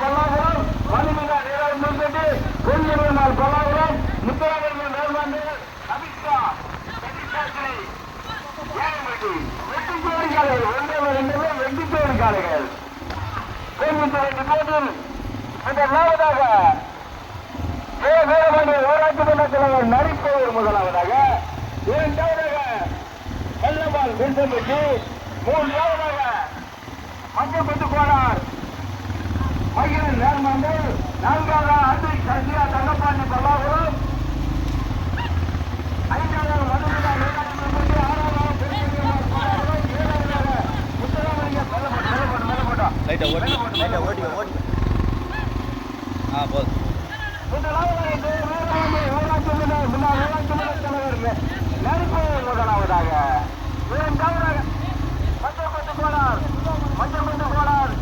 பல்லாபுரம் மணிமங்கா நீராஜ் முன்பேட்டி பொன்முனியம்மாள் பல்லாபுரம் முத்துராமலிங்கம் மேல்மாண்டு அபிஷா வெட்டிசாஸ்திரி ஏகம்பட்டி வெட்டிச்சோடி காலைகள் ரெண்டுமே வெட்டிச்சோடி காலைகள் கோயம்புத்தூர் போட்டியில் முதலாவதாக வீரபாண்டிய ஊராட்சி மன்ற தலைவர் நரிப்போர் முதலாவதாக இரண்டாவதாக கல்லம்மாள் விருசம்பட்டி மூன்றாவதாக மஞ்சப்பட்டு கோனார் மகிழன் நேர்மாண்டு நான்காவதாக அன்பை சசியா தங்கப்பாண்டி பல்லாபுரம் ஐந்தாவது மதுரை ஊராட்சி மன்றப்பட்டி ஆறாவது ஏழாவதாக முத்துராமலிங்க மேலப்பட்டோம் ஓட்டி போதும் முதலாவதாக இரண்டாவதாக மஞ்சப்பட்டு கோனார்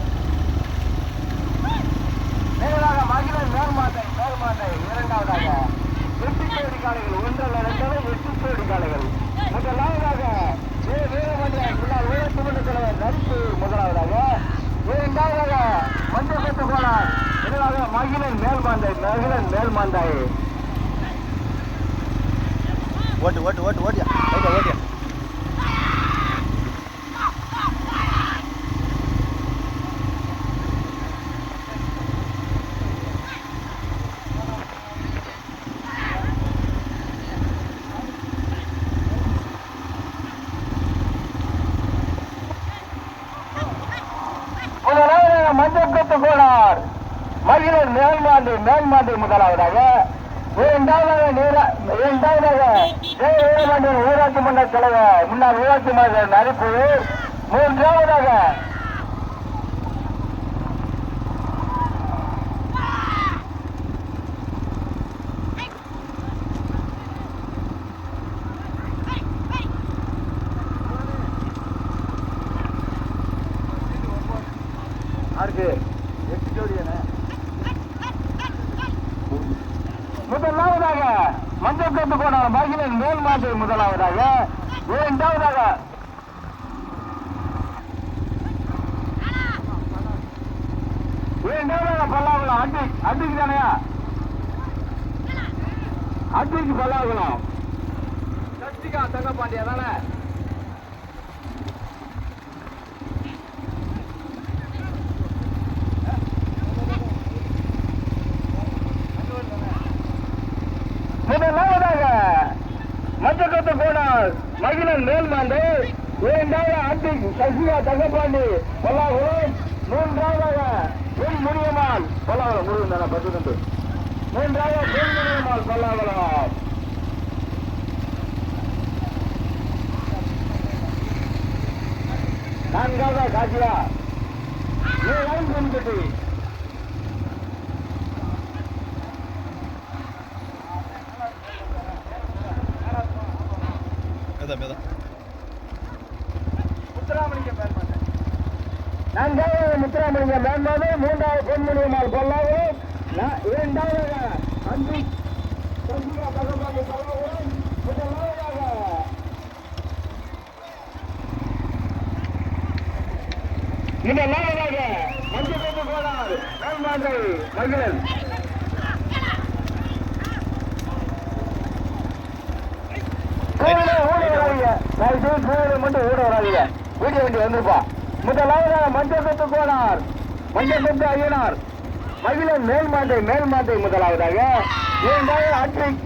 நேராக மகிழன் மேல்மாட்டை இரண்டாவதாக 8 கோடி காலைகள் ஒன்றல்ல இரண்டல்ல 8 கோடி காலைகள் முதலாவதாக வீரமன்ற முன்னாள் ஊராட்சி மன்ற தலைவர் நரிப்பு முதலாவதாக இரண்டாவதாக மஞ்சப்பட்டு கோனார் இதனால மகிழன் மேல்மாண்டாய் ஓட்டியா மஞ்சப்பட்டு கோனார் மகிழன் மேல்மாண்டை முதலாவதாக இரண்டாவதாக ஊராட்சி மன்ற தலைவர் முன்னாள் ஊராட்சி மன்ற நரிப்பு மூன்றாவதாக முதலாவதாக மஞ்சப்பட்டு கோனார் மகிழன் மேல்மாண்டை முதலாவதாக இரண்டாவதாக பல்லாகுளம் அட்டிக்கு தானையா அட்டிக்கு பல்லாகுளம் சஷ்டிகா தங்கப்பாண்டியா தானே முதலாவதாக மஞ்சப்பட்டு கோனார் மகிழன் மேல்மாண்டை இரண்டாவது அட்டிக் சசிகா தங்கப்பாண்டி பல்லாகுளம் மூன்றாவதாக பொன்முனியம்மாள் பல்லாகுளம் முருகன் தானே 10 மூன்றாவது பொன்முனியம்மாள் பல்லாகுளம் நான்காவது காசியா ஏழாம் பொன்கட்டி நான்காவது முத்துராமலிங்க மேம்பாடு மூன்றாவது பொன்முனியம்மாள் பல்லாகுளம் இரண்டாவதாக அன்பு சசிகா தங்கப்பாண்டி பல்லாகுளம் முதலாவதாக மஞ்சப்பட்டு கோனார் மேல்மாண்டை மகிழன் மட்டும் ஓட வராதீங்க வீடியோ வண்டி வந்துருப்பா முதலாவதாக மஞ்சப்பட்டு கோனார் மஞ்சப்பட்டு ஐயனார் மகிழன் மேல்மாண்டை முதலாவதாக இரண்டாவது அட்ரிக்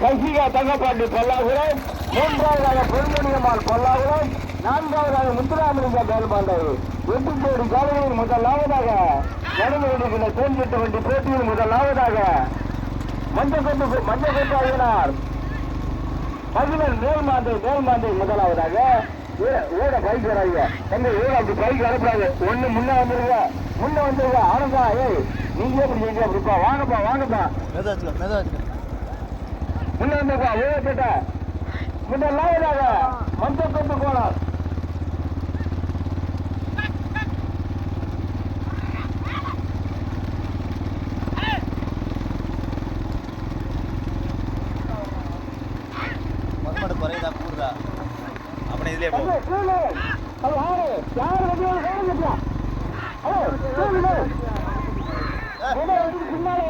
சசிகா தங்கப்பாண்டி பல்லாகுளம் மூன்றாவதாக பொன்முனியம்மாள் பல்லாகுளம் நான்காவதாக முத்துராமலிங்க மேல்மாண்டை 8 கோடி காலையில் முதலாவதாக நடந்து கொண்டிருக்கின்ற தேன்கட்டு வண்டி போட்டியில் முதலாவதாக மஞ்சப்பட்டு ஐயனார் மகிழன் மேல்மாண்டை முதலாவதாக ஓட பைக் வராங்க தங்க ஓட அப்படி பைக் அனுப்புறாங்க ஒண்ணு முன்ன வந்துருங்க ஆனந்தா ஏய் நீங்க எப்படி எங்க அப்படிப்பா வாங்கப்பா முன்ன வந்துருப்பா ஓட கேட்ட முதலாவதாக மஞ்சப்பட்டு கோனார் குறைதா கூடுதா அப்படி இதுலயே போ யாரு பின்னாலே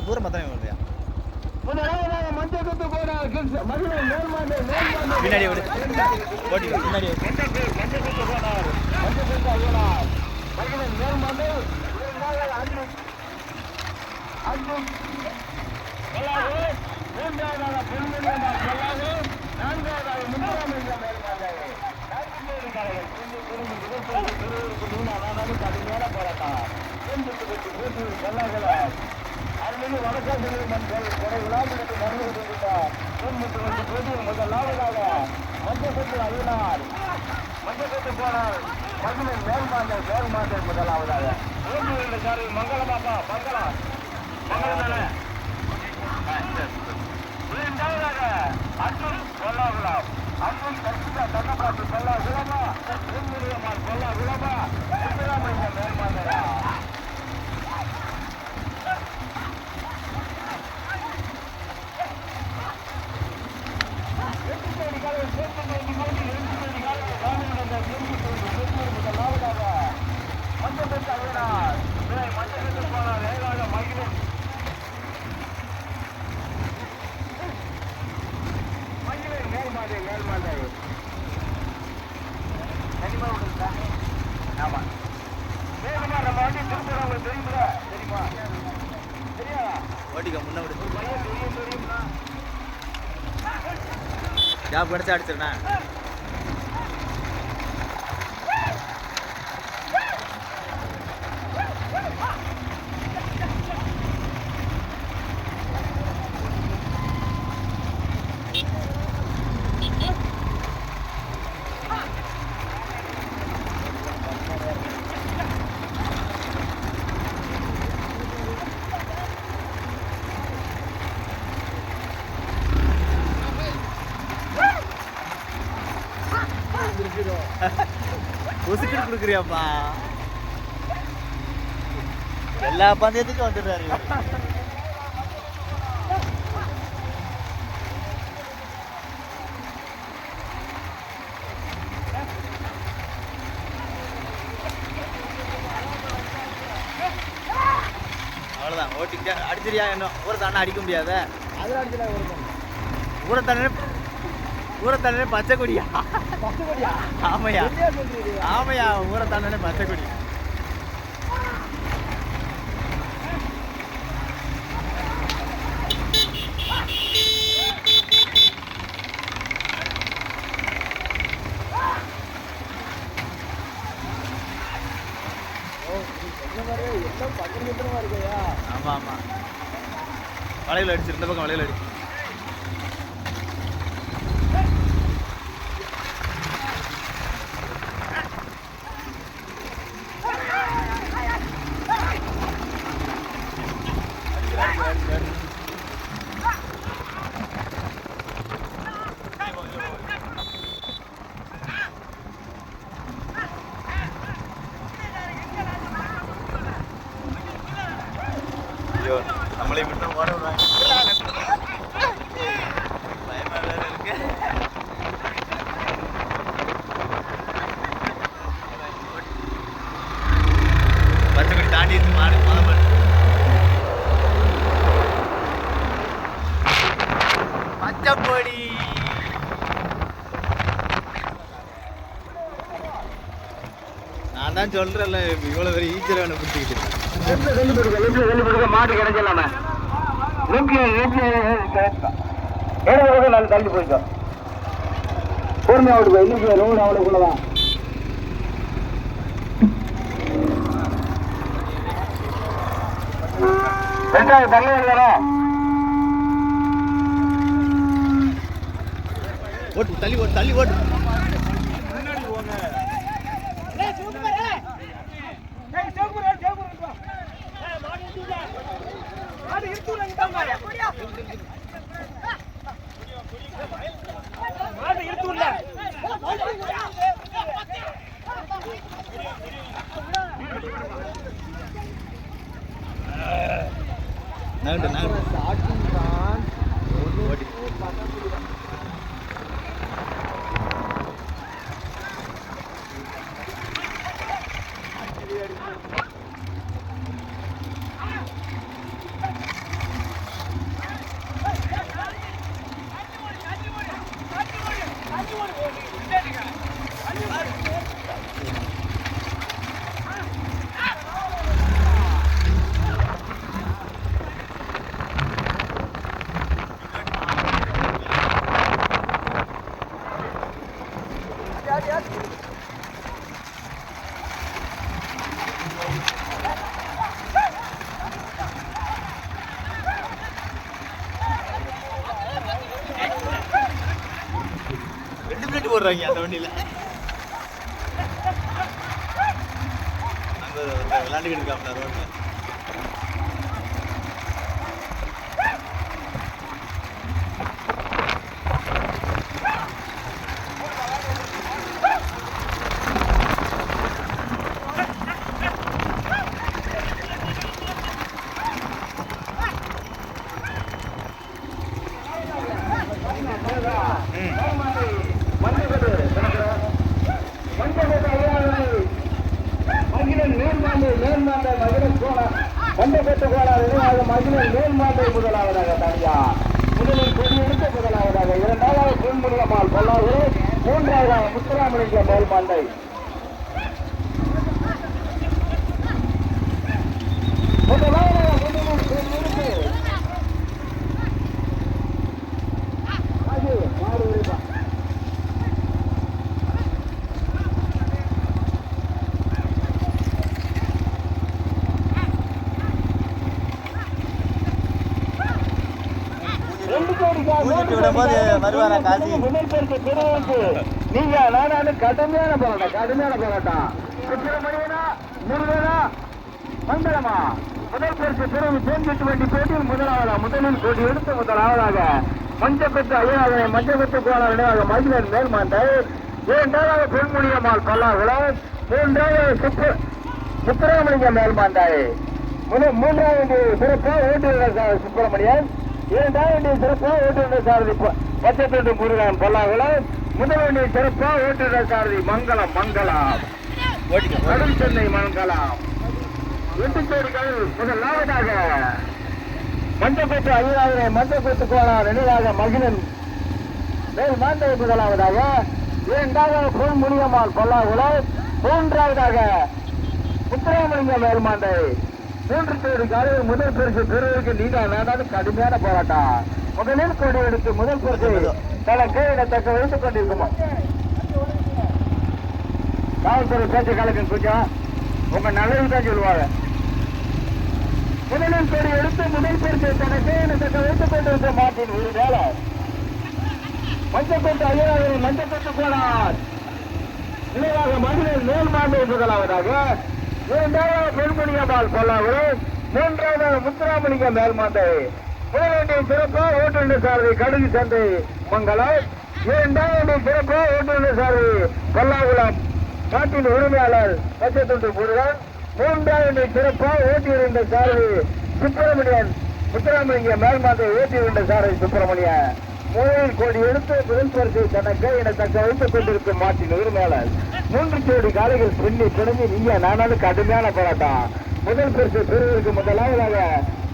தூரம் பார்த்தானே வருவியா பின்னாடி விடு ஓட்டி பின்னாடி முதலாவதாக மங்களமாப்பா மங்களம் மங்களம் தானே அர்ஜுன் கொல்லாகுலாம் அர்ஜுன் கட்சிதா தன்னபாட்டு கொல்லா குலமா உண்மையம்மாள் கொல்லா குலமா சித்தராமையா மேல்மாந்தையா ஓட்டிக்க முன்ன விடு ஜாப் கிடைச்சா அடிச்சிருண்ணா உசுக்கிட்டு கொடுக்குறியாப்பா எல்லா பந்தயத்துக்கும் வந்துடுறாரு அவ்வளோதான் ஓட்டிக்கிட்டே அடிச்சிரியா இன்னும் ஊரை தானே அடிக்க முடியாத அதில் அடிச்சிடா ஊரை தானே பச்சை கொடியா ஆமையா ஆமையா ஊரை தானே பச்சை கொடி ஆமா ஆமா வளையல் அடிச்சு இந்த பக்கம் வளையல் அடிச்சு நம்மளை மட்டும் ஓட பயமா வேற இருக்கு பச்சைக்குடி தாண்டி மாடு முதல் பச்சைப்பொடி நான் தான் சொல்றேன்ல இவ்வளவு பெரிய ஈச்சர் வேணும் பிடிச்சிக்கிட்டு மாட்டு கிடைச்சலாம நான் தள்ளி போயிட்டோம் பொறுமை அவுட்டு இன்னைக்கு ரோடு அவ்வளவுக்குள்ளதான் தள்ளி ஓட்டு தள்ளி ஓட்டு தள்ளி ஓட்டு முன்னாடி போங்க நாகட்டு நாகட்டு போடுறாங்க அந்த வண்டியில அங்க விளையாண்டுக்கிட்டு இருக்காங்க ரோட்ல. முதலாவதாக தனியா முதலில் கொடியெடுத்த முதலாவதாக இரண்டாவது பொன்முனியம்மாள் பல்லாவூர் மூன்றாவதாக முத்துராமலிங்க மேல்மாண்டை முதலாவதாக முதலில் கொடியெடுத்து நீங்க நானு கடுமையான போராட்டம் சுப்பிரமணியனா முருகனா மங்களமா முதல் பரிசு பிறகு தேர்ந்தெட்டு வண்டி போட்டியில் முதலில் கொடி எடுத்து முதலாவதாக மஞ்சப்பட்டு ஐயாவதை மஞ்சப்பட்டு கோளாக மகிழன் மேல்மாண்டை இரண்டாவது பொன்முனியம்மாள் பல்லாகுளம் மூன்றாவது சுப்பிரமணிய மேல்மாண்டை மூன்றாவது சிறப்பாக ஓட்டுநர் சுப்பிரமணியன் இரண்டாவது சிறப்பாக ஓட்டுநர் சாரதி பச்சைத்தொண்டு முருகன் பல்லாகுளம் முதல்வண்டி சிறப்பாக ஓட்டுநர் சாரதி மங்களம் கடல் சென்னை மங்களம் எட்டுச்சேரிகள் முதலாவதாக மஞ்சப்பட்டு ஐயாவதை மஞ்சப்பட்டு கோளார் நினைவாக மகிழன் மேல்மாண்டை முதலாவதாக இரண்டாவது பொன்முனியம்மாள் பல்லாகுளம் மூன்றாவதாக முத்துராமலிங்க மேல்மாண்டை மூன்று தேடி காலையில் முதல் பரிசு பெறுவதற்கு நீங்க நாடாது கடுமையான போராட்டம் முதலில் கொடி எடுத்து முதல் பரிசு தனக்கு தக்க வைத்துக் கொண்டிருக்குமா காவல்துறை பேச்சு காலத்தின் கொஞ்சம் உங்க நல்லது தான் சொல்லுவாங்க. முதலில் கொடி எடுத்து முதல் பரிசு தனக்கு தக்க வைத்துக் கொண்டிருக்க மாட்டின் ஒரு வேலை மஞ்சப்பட்டு ஐயாவது மஞ்சப்பட்டு போனார் நினைவாக மகளிர் மேல்மாண்டை முதலாவதாக இரண்டாவது பொன்முனியம்மாள் பல்லாவூர் மூன்றாவது முத்துராமலிங்க மேல்மாண்டை முதல்வண்டியை சிறப்பாக ஓட்டுநர் சாரதி கடுகு சந்தை மங்கலம் இரண்டாவது சிறப்பாக ஓட்டுநர் சாரதி பல்லாகுளம் நாட்டின் உரிமையாளர் பச்சைத்துண்டு முருகன் மூன்றாவது சிறப்பாக ஓட்டியிருந்த சாரதி சுப்பிரமணியன் முத்துராமலிங்க மேல்மாண்டை ஓட்டியிருந்த சாரதி சுப்பிரமணியன் முதலில் கோடி எடுத்து முதல் பரிசை தனக்கு என தக்க வைத்துக் கொண்டிருக்கும் மாட்டின் உரிமையாளர் மூன்று கோடி காலைகள் பின்னி பிணைஞ்சு நீங்க நானாலும் கடுமையான போராட்டம் முதல் பரிசு பெறுவதற்கு முதலாவதாக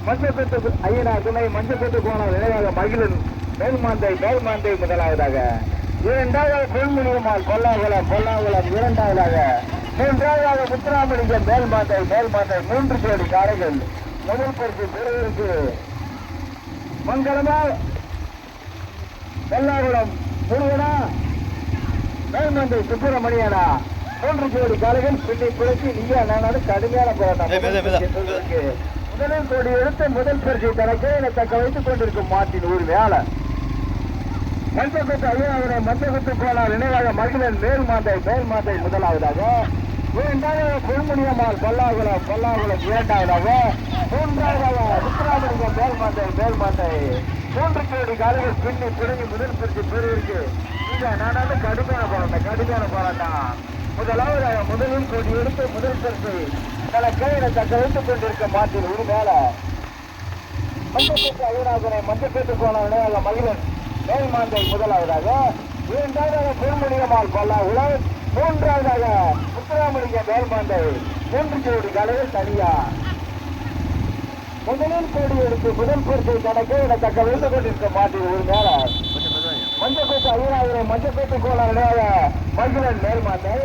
மஞ்சப்பட்டு ஐயனார் துணை மஞ்சப்பட்டு போன நிலையாக மகிழன் மேல்மாண்டை முதலாவதாக இரண்டாவது பொன்முனியம்மாள் பல்லாகுளம் இரண்டாவதாக மூன்றாவதாக முத்துராமலிங்க மேல்மாண்டை மூன்று கோடி காலைகள் முதல் பரிசு பெறுவதற்கு மங்களமா பல்லாகுளம் முருகனா மேல்மாண்டை சுப்பிரமணியனா மூன்று கோடி காலைகள் பின்னி குறைச்சி நீங்க நானும் கடுமையான போராட்டம் முதலில் கோடி எடுத்து முதல் பரிசை தனக்கு என தக்க வைத்துக் கொண்டிருக்கும் மாட்டின் ஒரு வேலை மஞ்சப்பட்டு ஐயாவதை மஞ்சப்பட்டு போனார் நினைவாக மகிழன் மேல்மாண்டை முதலாவதாக இரண்டாவது பொன்முனியம்மாள் பல்லாகுளம் இரண்டாவதாக மூன்றாவதாக முத்துராமலிங்க மேல்மாண்டை மூன்று கோடி காலைகள் பின்னி பிறகு முதல் பரிசு பெறுவதற்கு நீங்க நானாலும் கடுமையான போராட்டம் முதலாவதாக முதலில் கோடி எடுத்து முதல் பரிசை பல கையில தக்க வைத்துக் கொண்டிருக்க மாட்டில் ஒரு மேல மஞ்சப்பட்டு ஐயனாதனை மஞ்சப்பட்டு போன விளையாக மகிழன் மேல்மாண்டை முதலாவதாக இரண்டாவதாக பொன்முனியம்மாள் பல்லாகுளம் மூன்றாவதாக முத்துராமலிங்க மேல்மாண்டை மூன்று கோடி காலையில் தனியா முதலில் கோடி எடுத்து முதல் பரிசை தனக்கு என தக்க வைத்துக் கொண்டிருக்க மாட்டில் ஒரு மேல மஞ்சப்பட்டு ஐயனாதனை மஞ்சப்பட்டு போன விளையாக மகிழன் மேல்மாண்டை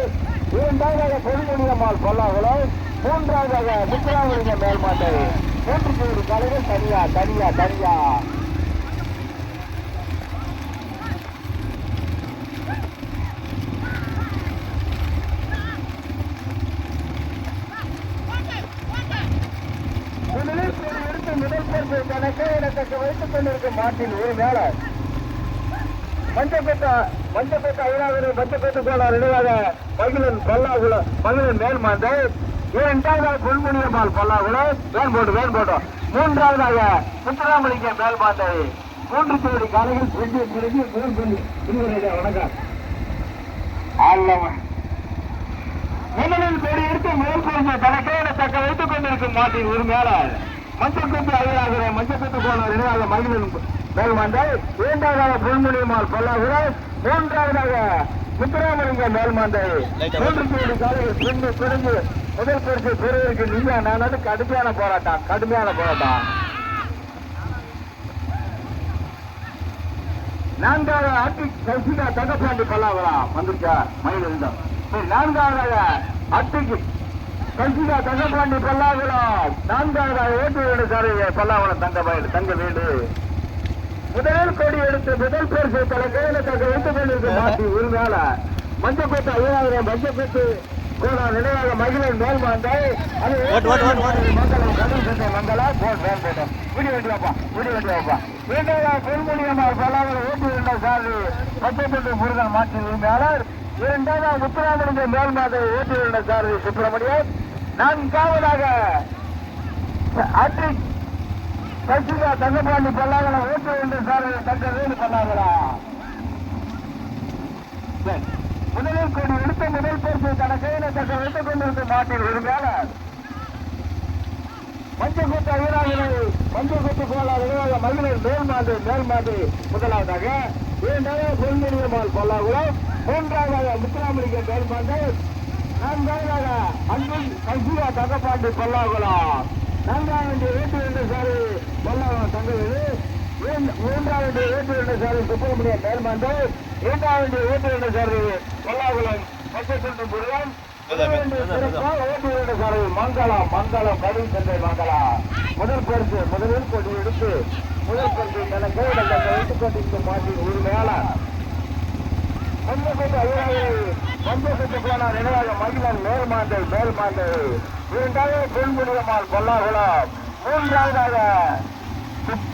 இரண்டாவதாக பொன்முனியம்மாள் பல்லாகுளம் மூன்றாவதாக முத்துராமலிங்க மேல்மாண்டை மூன்று கோடி காலையில் தனியா வைத்துக் கொண்டிருக்கும் மாட்டின் ஒரு மேல மஞ்சப்பேட்டை ஐநாதனை மஞ்சப்பேட்டை கோளாறு நினைவாக மகிழன் மேல் மாந்தை. இரண்டாவதாக பொன்முனியம்மாள் பல்லாகுளம் வேன் போட்டோம். மூன்றாவதாக முத்துராமலிங்கம் மேல் மாந்தை. 3 ஜோடி காலையில் வணக்கம். முதலில் பேடி எடுத்து முதல் பரிசு தனக்கே தக்க வைத்துக் கொண்டிருக்கும் மாட்டின் ஒரு மேலாள் மஞ்சப்பேட்டை ஐநாதனை மஞ்சப்பேட்டை கோளாறு நினைவாக மகிழன் மேல் மாந்தை. இரண்டாவதாக பொன்முனியம்மாள் பல்லாகுளம். மூன்றாவதாக முத்துராமலிங்கம் மேல் மாந்தை. 3 ஜோடி காலையில் பிடிந்து முதல் பரிசு பெறுவதற்கு நீங்க நான் கடுமையான போராட்டம். நான்காவது ஆர்டிக் கல்சிகா தங்கப்பாண்டி பல்லாகுளம் வந்துருச்சா மயிலிருந்தோம். நான்காவதாக ஆர்டிக் கல்சிகா தங்கப்பாண்டி பல்லாகுளம். நான்காவதாக ஓட்டு வீடு சாரி பல்லாகுளம் தங்க வீடு. முதலில் கோடி எடுத்து முதல் பரிசு தலை கையில தக்க வைத்துக் கொண்டிருக்கும் மாட்டி உரிமையாளர் மஞ்சப்பேட்டை ஐயாயிரம் மஞ்சப்பேட்டை கோளாறு நினைவாக மகிழன் மேல் மாந்தை. அது மங்களம் கடல் சட்டை மங்களம் போட்டோம். வீடு வேண்டியாப்பா. இரண்டாவதாக பொன்முனியம்மாள் பல்லாவரம் ஓட்டு இரண்டாம் சாரி மஞ்சப்பேட்டை முருகன் மாட்டின் உரிமையாளர். இரண்டாவதாக முத்துராமலிங்கம் மேல் மாந்தை ஓட்டு இரண்டாம் சாரி சுப்பிரமணியன். நான்காவதாக ஆட்ரிக் கல்சிகா தங்கப்பாண்டி பல்லாகுளம் ஓட்டு இரண்டாம் சாரி தங்கவேலு பல்லாகுளம். முதலில் கோடி எடுத்த முதல் பரிசு தன கையில தக்க வைத்துக் கொண்டிருக்கும் மாட்டின் உரிமையாளர் மஞ்சப்பேட்டை ஐயனாவினை மஞ்சப்பேட்டை கோளாறு நினைவாக மகிழன் மேல் மாந்தை முதலாவதாக. இரண்டாவது பொன்முனியம்மாள் பல்லாகுளம். மூன்றாவதாக முத்துராமலிங்கம் மேல் மாந்தை. நான்காவதாக அன்பில் கல்சிகா தங்கப்பாண்டி பல்லாகுளம். நான்காவது ஓட்டு இரண்டு சாரி பல்லாகுளம் தங்கவேலு. மூன்றாவது ஓட்டு இரண்டு சாரி சுப்பிரமணியம் மேல் மாந்தை. இரண்டாவது ஓட்டு இரண்டு சாரி பல்லாகுளம் மஞ்சப்பேட்டை முருகன். ஓட்டு இரண்டு சாரி மங்களம் கடும் சந்தை மங்களம். முதல் பரிசு முதலில் கொண்டு எடுத்து முதல் பரிசு தனக்கு வைத்துக் கொண்டிருக்கும் மாட்டின் உரிமையாளர் மஞ்சப்பேட்டை மஞ்சப்பேட்டை கோளாறு நினைவாக மகிழன் மேல் மாந்தை. இரண்டாவது பொன்முனியம்மாள் பல்லாகுளம். மூன்றாவதாக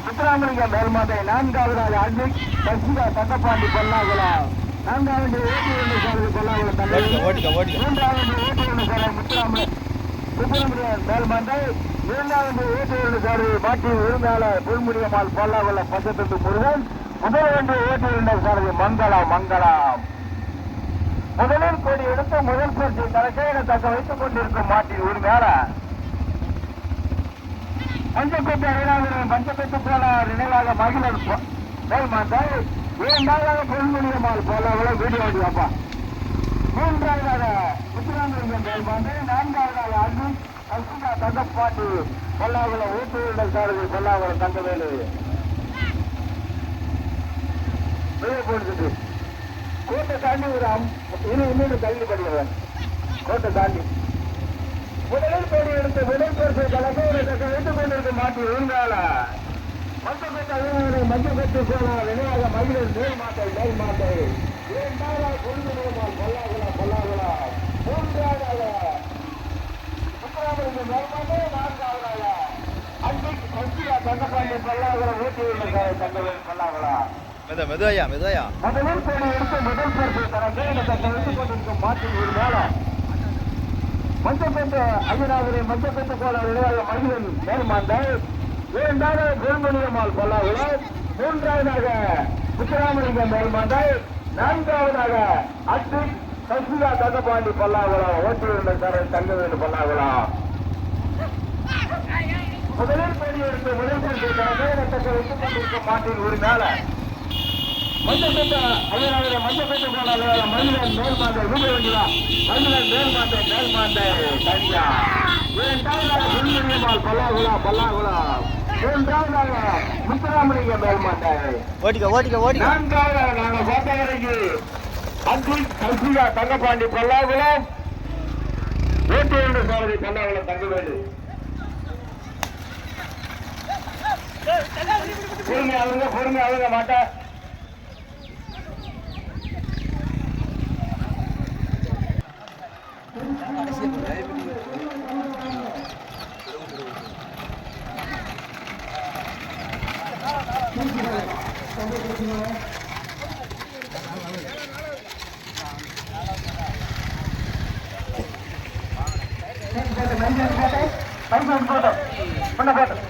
முத்துராமலிங்கம் மேல் மாந்தை. நான்காவதாக அன்னிக் கல்சிகா தங்கப்பாண்டி பல்லாகுளம். நான்காவது ஓட்டு இரண்டு சாரி பல்லாகுளம் தங்கவேலு. மூன்றாவது ஓட்டு இரண்டு சாரி சுப்பிரமணியன் மேல் மாந்தை. இரண்டாவது ஓட்டு இரண்டு சாரி மாட்டின் உரிமையாளர் பொன்முனியம்மாள் பல்லாகுளம் மஞ்சப்பேட்டை முருகன். முதல் ஓட்டு இரண்டு சாரி மங்களம். முதலில் கோடி எடுத்து முதல் பரிசு தலைக்கையில தக்க வைத்துக் கொண்டிருக்கும் மாட்டின் உரிமையாளர் மஞ்சப்பேட்டை ஐநாதனை மஞ்சப்பேட்டை கோளாறு நினைவாக மகிழன் மேல் மாந்தை. இரண்டாவதாக பொன்முனியம்மாள் பல்லாகுளம் வீடு வேண்டியாப்பா. மூன்றாவதாக முத்துராமலிங்கம் மேல் மாந்தை. நான்காவதாக அன்பில் கல்சிகா தங்கப்பாண்டி பல்லாகுளம் ஓட்டு இரண்டு சாரி பல்லாகுளம் தங்கவேலு. போடுறது கோட்டை தாண்டி ஒரு இன்னொரு தள்ளி படிக்கிறேன். கோட்டை தாண்டி முதலில் கோடி எடுத்து முதல் பரிசு தலைமையை தக்க வைத்துக் கொண்டிருக்கும் மாட்டி உரிமையாளர் மஞ்சப்பேட்டை மஞ்சப்பேட்டை கோளாறு நினைவாக மகிழன் மேல் மாந்தை. இரண்டாவதாக பொன்முனியம்மாள் பல்லாகுளம். மூன்றாவதாக முத்துராமலிங்கம் மேல் மாந்தை. நான்காவதாக அன்பில் கல்சிகா தங்கப்பாண்டி பல்லாகுளம் ஓட்டு இரண்டு தங்கவேலு பல்லாகுளம். மெதுவாயா முதலில் கோடி எடுத்து முதல் பரிசு தனக்கு தக்க வைத்துக் கொண்டிருக்கும் மாட்டின் உரிமையாளர் மஞ்சப்பேட்டை ஐயனாவினை மஞ்சப்பேட்டை கோளாறு நினைவாக மகிழன் மேல் மாந்தை. இரண்டாவது பொன்முனியம்மாள் பல்லாகுளம். மூன்றாவதாக முத்துராமலிங்கம் மேல் மாந்தை. நான்காவதாக அட்ரிக் கல்சிகா தங்கப்பாண்டி பல்லாகுளம் ஓட்டு இரண்டு சாரி தங்கவேலு பல்லாகுளம். முதலில் கோடி எடுத்து முதல் பரிசு தனக்கு தக்க வைத்துக் கொண்டிருக்கும் மாட்டின் உரிமையாளர் மஞ்சப்பேட்டை ஐயனாவினை மஞ்சப்பேட்டை கோளாறு மகிழன் மேல் மாந்தை. வீடு வேண்டியதா மகிழன் மேல் மாந்தை தனியா. இரண்டாவதாக பொன்முனியம்மாள் பல்லாகுளம். மூன்றாவதாக முத்துராமலிங்கம் மேல் மாந்தை. நான்காவதாக நாங்கள் கோட்டவரைக்கு அன்பில் கல்சிகா தங்கப்பாண்டி பல்லாகுளம் ஓட்டு இரண்டு சாரி பல்லாகுளம் தங்கவேலு. பொறுமையாளுங்க மாட்டா. போட்டோம்